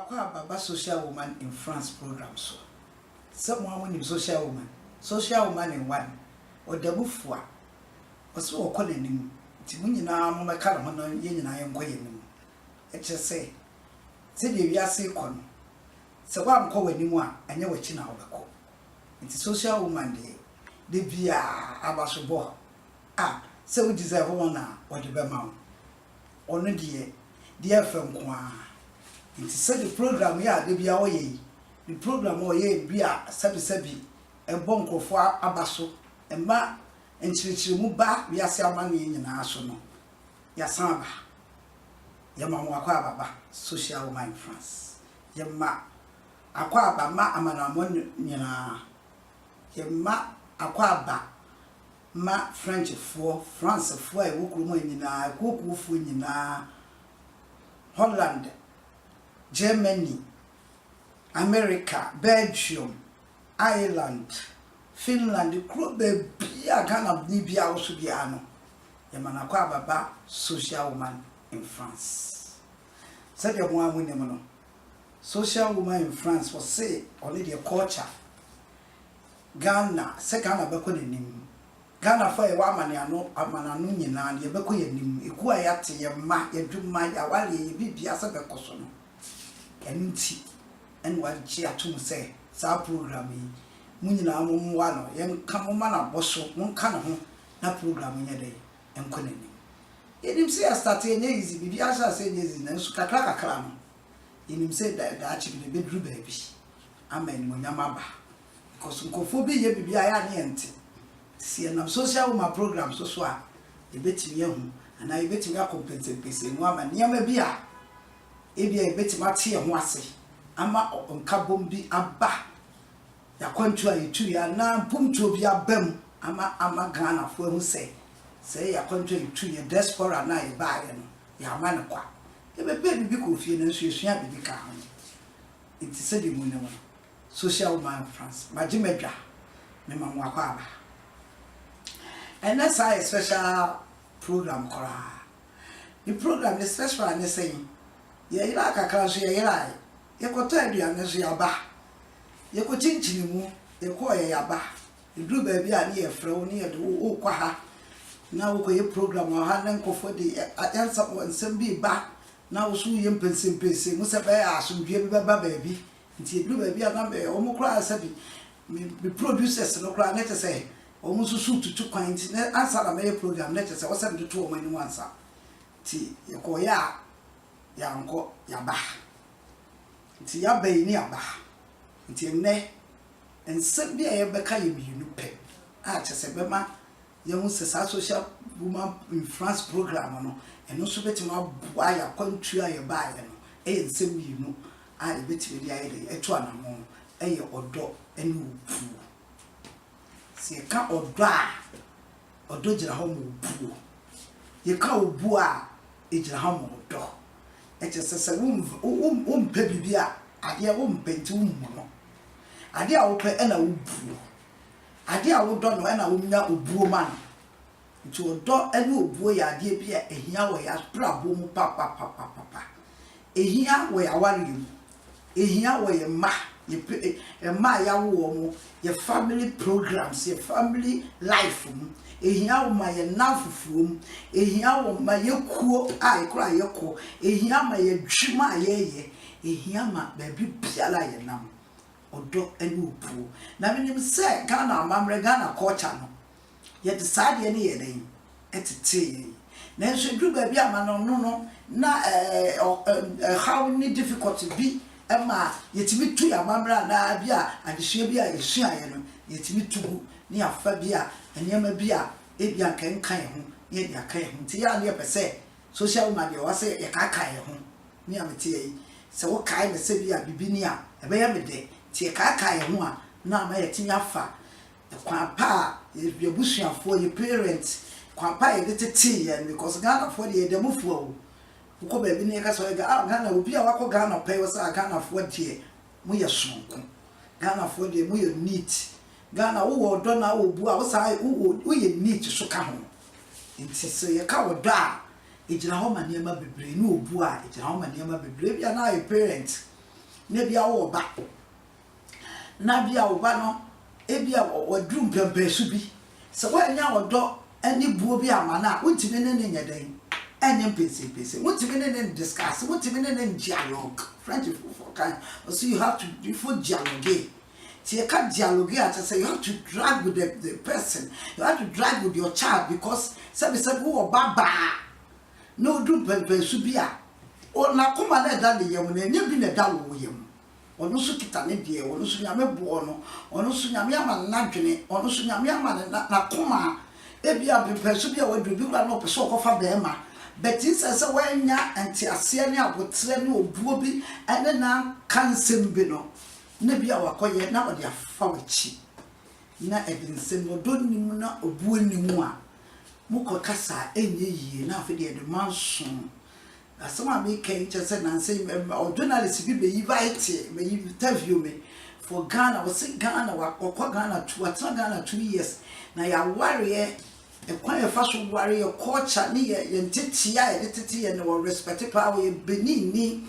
Akwa Baba Social Woman in France program so. Someone in social woman in one. Or the buffwa. Or so calling him. Timunina, my caramon, yin and I am going him. It just say. Say the Yasi con. So I'm calling him one, and you're watching our call. It's social woman day. The Via Abasubo. Ah, so we deserve honor or the Bemau. Only dear from Kwa. It said the program ya de bia oye the program oye bia sabi e bonko fo abaso e ma enchirichiri mu ba bia se amane nyina aso no ya san ba ya ma mo akwa baba social woman in France ya ma akwa ba ma amana mo nyina ya ma akwa ba ma French fo France fo e wokuru mo nyina koku fo nyina Holland Germany, America, Belgium, Ireland, Finland, the club be a kind of Libya also be ano. Yamana kwa baba social woman in France. Said the one winning social woman in France was say already a culture. Ghana, second of Beconim. Ghana for a woman, ya no amananu nyina, ye beko ye nim, ikuwa yate ye ma, ye duma ya wale ye bibi asa bekoso no. Enti en wa chi atum say sa program yi munyina amumwa no yen kamoma na boso won ka na ho na program nya dey enkonani yenim say start enya easy bibi asa say enya easy na nso kakra no yenim say da achi bi be dru ba bi amen mo nyama ba because nkofo bi ye bibi aya na enti si na social woman program so a e betimi hu ana e betimi compensate pese no ama nyama bi a ebia ebetimate ye ho ase ama onkabom bi aba ya kwantu ayetu ya na mpumtu bi abam ama Ghana fo hu se ya kwantu ayetu ye diaspora na ye ba ye no ya ma ne kwa ebebe bibi ko fie na nso esua bibi ka ho it said the money social woman France majimedwa me mamu akwa aba and that's a special program kora the program is special and saying ye ira kakra so ye ira ye koto aduane so ya ba ye ko chinchini mu ye ko ye ya ba edru ba bi a ne ye frɛ wo ne ye de wo kwa ha na wo ko ye program ha na nkofo de answer nsem bi ba na wo so ye mpense mu se ba ya asomdwe bi ba ba bi nti edru ba bi a na me o mu kra asabi me producers no kra na te say o mu susu tutu kwan nti na answer na me program na te say wo se me to o mani mu answer ti ye ko ya yanko yaba nti yaba ni aba nti enne ensem bia ye beka ye biunu pe a chese bema ye hu se social woman in France program no eno so betima boa ya kwantu aye ba ye no ensem biunu a ye betime dia ye de eto anamo eye odo ene opu se ka odo gira ho mo opu ye ka obu a ejira ho mo odo eche sese pe bibia ade a penti no ade a wo pe na wo bu ade a wo do no na wo nya obuo man nti odo ene obuo ya ade bia ehia wo ya brabo mu papa ehia wo ya wari mu ehia wo ye ma ye ma ya wo mu ye family programs ye family life mu ehia wo ma ye nafufuom ehia wo ma ye kuo a ekura ye ko ehia ma ye dwima ye ehia ma ba bi biala ye nam odo ene opu na menim se Ghana amamre Ghana culture no ye decide ye ne ye den etete na nso dru ba bi ama no na how ni difficulty bi ema yetimi tu ya amamre na bia adehwe bi a esua ye no yetimi tugu ni afa bi a enema bi a ebia kan ho ye dia kan ho nti ya ne pese social woman de wase ye kan ho ni amete yi se wo kai me se bia bibini a ebe ya me de ti ye kan ho a na ma ye tinya fa kwa pa ye busuafo ye parents kwa pa ye tete ye because Ghana for ye de mufu o ko ba bi ne ka so ga Ghana obi a wako Ghana pa ye wasa Ghana for de mu ye sonko Ghana for de mu ye neat Ghana wo do na wo bu a wo sa wo ye neat so ka ho nti so ye ka wo do a ejira ho ma niam bebre ni obu a ejira ho ma niam bebre bia na your parents na bia wo ba na bia wo ba no e bia wo drum pempe su bi se wo anya odo ani buo bi amana wontimi ne nya dan anya pese wontimi ne discuss wontimi ne dialogue French for kind so you have to for dialogue. So you can't dialogue at say you have to drag with the person, you have to drag with your child because say who baba no do pempe su bia o na kuma na da le yam na nya bi na da wo yam ono so kita ne de ono so nyame bo no ono so nyame ama na dwene ono so nyame ama na kuma e bia pempe su bia wadu bi kwa no pese okofa be ma but say wanya anti ase ne abotre ne obuo bi ene na kansem bi no na bia wakoye na ode afa wachi na edinsem no do nim na obuo nimu a mukokasa enye yie na afi de manson asoma me kai chese na say journalist bi be invite me interview me for Ghana was say Ghana wakokwa Ghana 2 years na ya warrior e kwan e fa so warrior culture ni ye ntetia ye tete no respect power ye Benin ni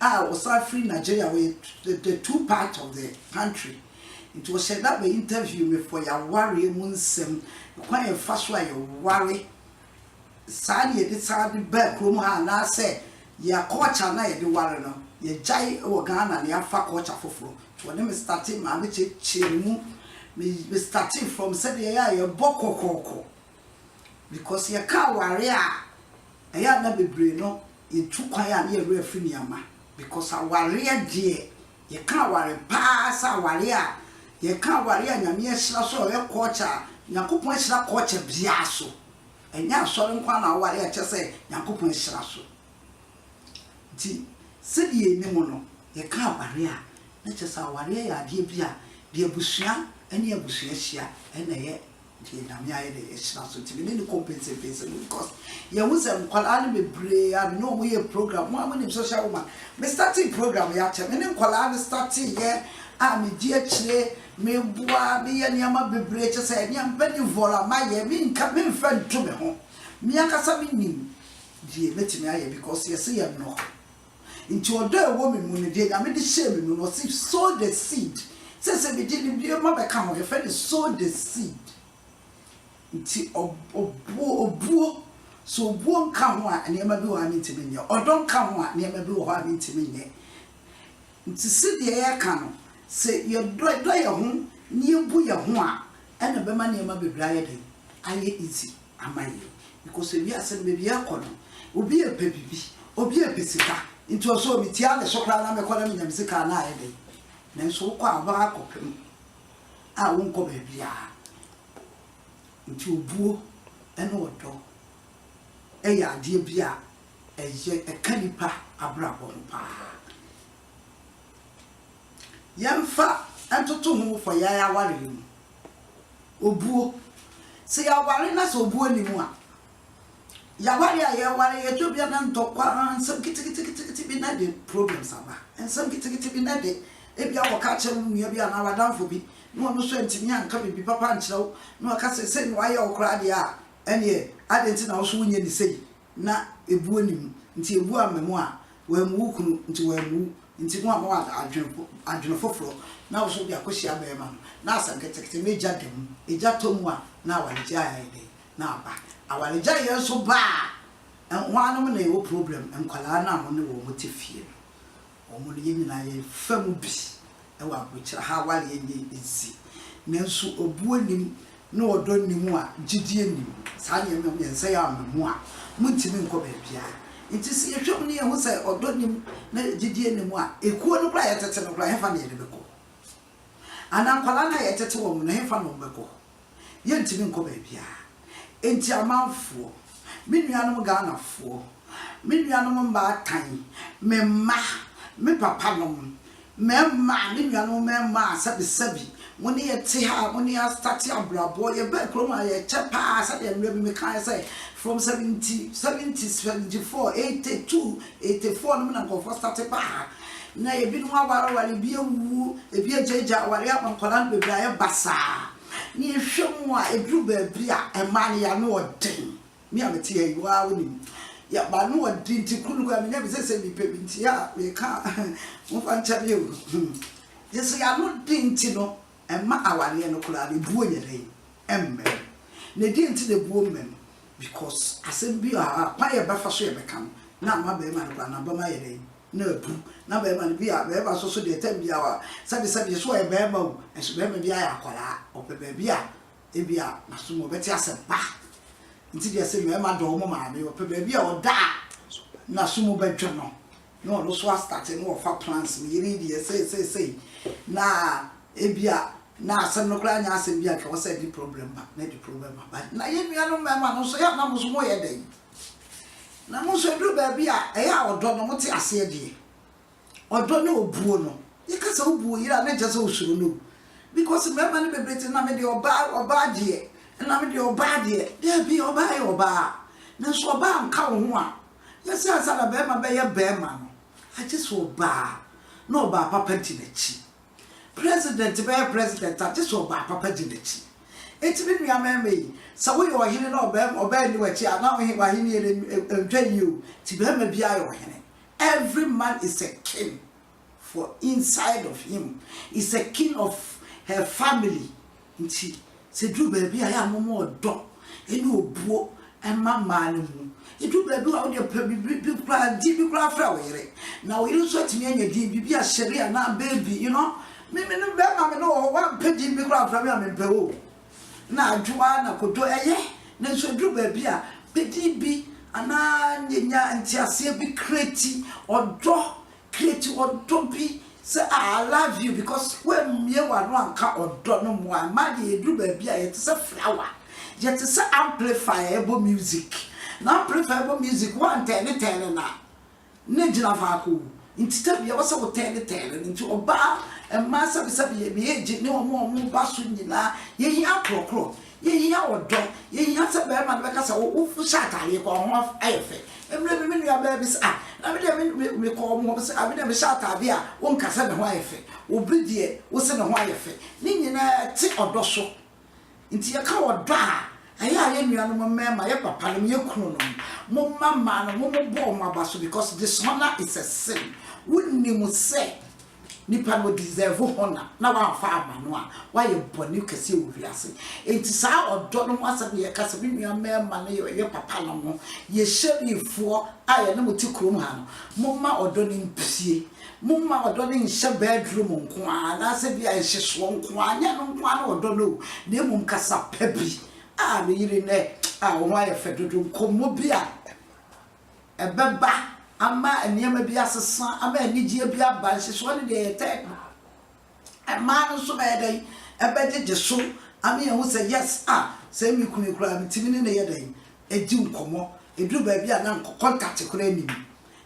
was free Nigeria we the two part of the country. It was said that we interview me for your warrior munsem quite a fast way you worry sadi ye decide back room na say ya culture na ye de worry no ye jai o Ghana na afa culture foforo to them starting ma me chemu me starting from said ye bokokoko because ye ka worry ya na bebre no ye tu kwan ya na ye refi niama because aware die ye ka aware pass aware ye ka aware nyame ehira so ye culture yakopon ehira culture bia so enya asore nkwa na aware a chese yakopon ehira so ti sedi enimu no ye ka aware a na chese aware ya die bia de abusua ene abusua hia ene ye die nyame aye de ehira so ti ne compensate because ye wuzem kwala ne bebre ya no mo ye program mo am social woman me starting program ya che me ne kwala ne starting ye a me die chire me bua me ye niama bebre che se niam bani vola ma ye me nka me mfa nto me ho me akasa me nim die betimi aye because ye se ye no nti odo e wo me mu ne die ya me de share me no see sow the seed se be die ni ma be ka mo ye fe sow the seed nti obuo so obuo nka ho a niam bi wo ha ntimi nye odon ka ho a niam bi wo ha ntimi nye nti se de ye ka no se ye do ye ho ni ebu ye ho a ena be ma niam bebra ye den aye easy amaye because we are saying be akono obi e pe bibi obi e pesika nti oso mi tia le sokra na me kola mi nyam sika na aye den nanso kwa aba akopem a wo nko be bia nti obuo ena odo eya ade bia eye ekanipa abrabo pa yamfa antoto hu fo ya ware mu obuo se ya ware na so obuo ni mu a ya ware a ya ware ye to bia na ntokwa ansam kitikiti bi na de problems aba ansam kitikiti bi na de e bia wo ka che mu ya bia na wadamfo bi no no so ntimi anka bi papa nkyerɛw no aka se no aye okra de a ene adenti na wo so wunye ni sei na ebuo nim nti ebuo amemu a wa mu kunu nti wa mu nti mo ama adwene foforo na wo so bi akohia ba ma na asanketekete meja dem eja tomu a na awaleja ya ide na aba awaleja ye so ba nwanom na ewo problem nkwala na mo ne wo motifie o mo ye nyina ye famu bi e wa bochira ha wale ye ezi nanso obuo nim na odo nim a gidie nim saa ne me nsa ya amemu a muntimi nko ba bia nti se yehwem ne ho se odo nim na gidie nim a ekuo no kra ye tete no kra he fa ne ye beko anankwala na ye tete wo no he fa no beko ye ntimi nko ba bia enti amanfo me nuanom Ghanafoɔ me nuanom mba tan me ma me papa nom me ma me nuanom me ma sabi woni ye te ha woni ya start abrabo ye ba kroma ye chepa sa de mre bi me kan say from 74 82 84 no na go for start pa na ye bi no awara wale bi ewu e bi ejeja aware apankola no bebra ye basa ni ehwemu a edru ba bi a e ma ne ya no odin mi ameti ye wa woni ya ba no odi nti kunu kwa me nya be se bi pe bi nti ya we ka mo fa ncha bi o yeso ya no di nti no emma aware no kura le buo nya dai emme ne di nti de buo mem because asem bi a kwa ye ba fa so ye be kam na ma be ma no kura na ba ma ye dai na bu na be ma bi a be ba so de tem bi a wa sabi so ye be ma o enso be ma bi a akwara o pe be bi a e bi a na so mo be ti asem ba nti de se me ma do mo ma me o pe be bi a o da na so mo be dwo no no so start no fa plans me yiri de say na e bi a na asem no kra nya asem bi a ka wo say di problem ba na di problem ba na ye nua no me ma no so ya na mo so mo ye den na mo so dru ba bi a e ya odo no mo ti ase de odo na obuo no ye ka se obuo yira na je se osuru no because me ma ne bebrete na me de oba de na me de oba de bi oba e oba na so oba nka wo ho a ye se asa na be ma be ye be ma no a je so oba no oba papa ti na chi president be president a je so oba papa ti na chi eti bi nua meme sa wo yo hene na oba ni wachi a na wo hene entwa you ti be ma bia yo hene every man is a king for inside of him is a king of her family nti se dru ba bia ya momo odo eni obuo emma ma ne mu edu ba bi a wo de bi kra fra wo yere na wo yere so timi anya di bi a sharia na baby you know me no be ma me no wa pedi bi kra fra me a me pe wo na adwa na kodo eye na so dru ba bi a pedi bi ana nyenya ntiase bi kreti odo bi say I love you because when me wa no anka odo no mo ma de dru ba bi a yet say flower yet say amplifiable music na amplifiable music one ten na ne gina fa ko intita bia wasa wo ten nti oba emma sabi bi eji ne omo ba so nyina ye yi akrokro ye yi odo ye yi asa ba ma be kasa wo fu shatale ko ho ayefe emre me nua ba bi sa na me de me ko mo be sa me de me shatale a wo nkasa ne ho ayefe obi de wo se ne ho ayefe ni nyina ti odo so nti ye ka odo a aya ye nua no mema ye papa no ye kunu no mo mama no mo bo mo abaso because dishonor is a sin wunni mu say nipa no deserve honor na wa fa amano a wa ye boni kase wo wiase enti sa odo no asem ye kase bi nua mema no ye papa no mo ye sherifo aye no muti krom ha no mo ma odo ni mpie mo ma odo ni nhye bedroom nko a na se bi a hyeso nko a nya no nko a na odo no na emum kasa pabi a me yiri ne a wo ma ye fedodo komo bi a ebeba ama enema bi asesa ama enigye bi aba hyeso ne de te ma no so be dai ebeje so ama ye hu say yes say mi kunu kura mi timi ne ye dai eji nkomo eduru ba bi a na contact kura nim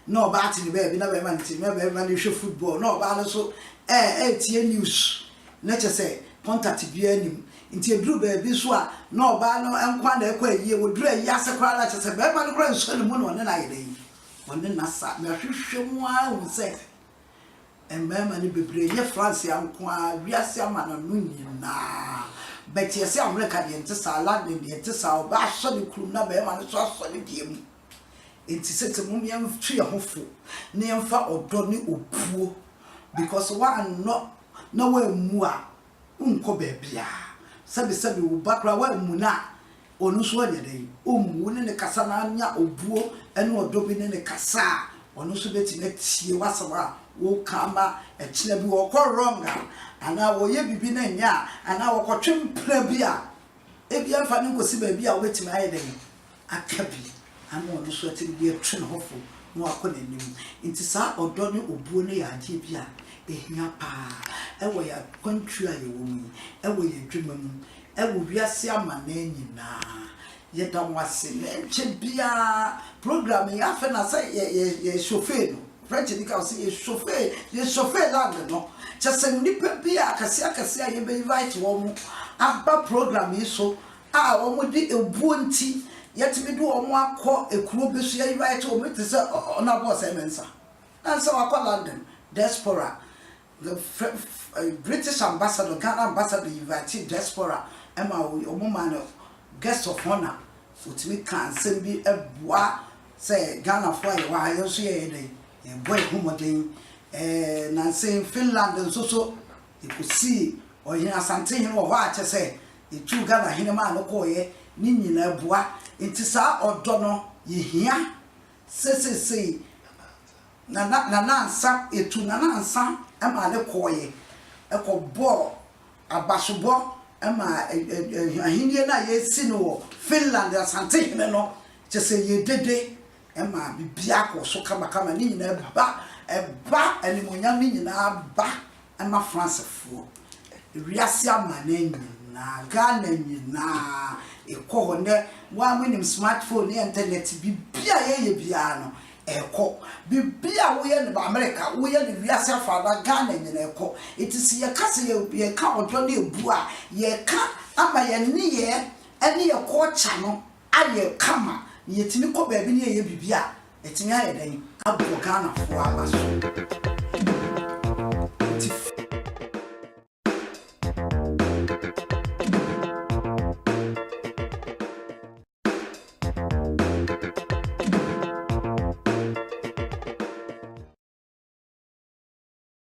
na oba ati ne ba bi na ba ma ntimi ba ma ne hwe football na oba no so tie news na che say contact bi anim nti eduru ba bi so a na oba no enkwa na ekwa yie woduru ayi asekra la che say ba ma no kura nso ne mu no ne na ye dai wonne na sa me hwehwe mu a hu say emmema ni bebre ye France anko a wiase ama na no nyina but ye say America de ente sa London de ente sa oba so ne krum na ba ma no so so ne die mu enti sete mu me mfu ye hofo ne mfa odo ne opuo because one no na wa mu a unko ba bia sabi wo bakra wa mu na onu so anya dai omu ne kasa na anya obuo ene odo bi ne kasa onu so beti na tie wasama wo kama e kina bi wo ko wronga ana wo ye bibi na nya ana wo ko twempra bi a e bi amfa ne nkosi ba bi a wo beti ma ye dai akabi ana onu so ati bi atwe ne hofo no akọ nanim nti sa odo ne obuo ne ya ade bi a ehia pa e wo ya country a ye wo mu e wo ye dwuma mu e wo wiase ama na nyina ye dam wase nche bia program ya fe na say ye chauffeur no french ni ka say ye chauffeur land no chese nipa bia akase ye be invite wo mu aba program yi so a wo mu di ebuo nti yetimi do wo mu akọ ekuro be so ye invite wo me te say na boss emensa na say akọ London diaspora the British ambassador Ghana ambassador invite diaspora ema wo mu man guest of honor utimi kan sembi eboa say Ghana for a while, you see a boy whom na say Finland and so you could see or in a something or what I say, the two Ghana Hinema no koye, Nini na bois, it is or dono ye hear, say, Nanansa, a two Nanansa, and my koye, a co abasubo, and my Indiana ye sino, Finland and something, no, just say ye did, and my biako so come in a ba. Eba elimunya mi nyina ba ama France fo wiase amane nyina Ghana nyina ekọ ne wa winim smartphone ne internet bibia ye bia no ekọ bibia wo ye ne America wo ye ne wiase afa Ghana nyina ekọ itisi ye kase ye ka odo ne ebu a ye ka ama ye ne ye ene ye ko cha no aye kama ye timi ko ba bi ne ye bibia etimi aye dan abo Ghana fo abaso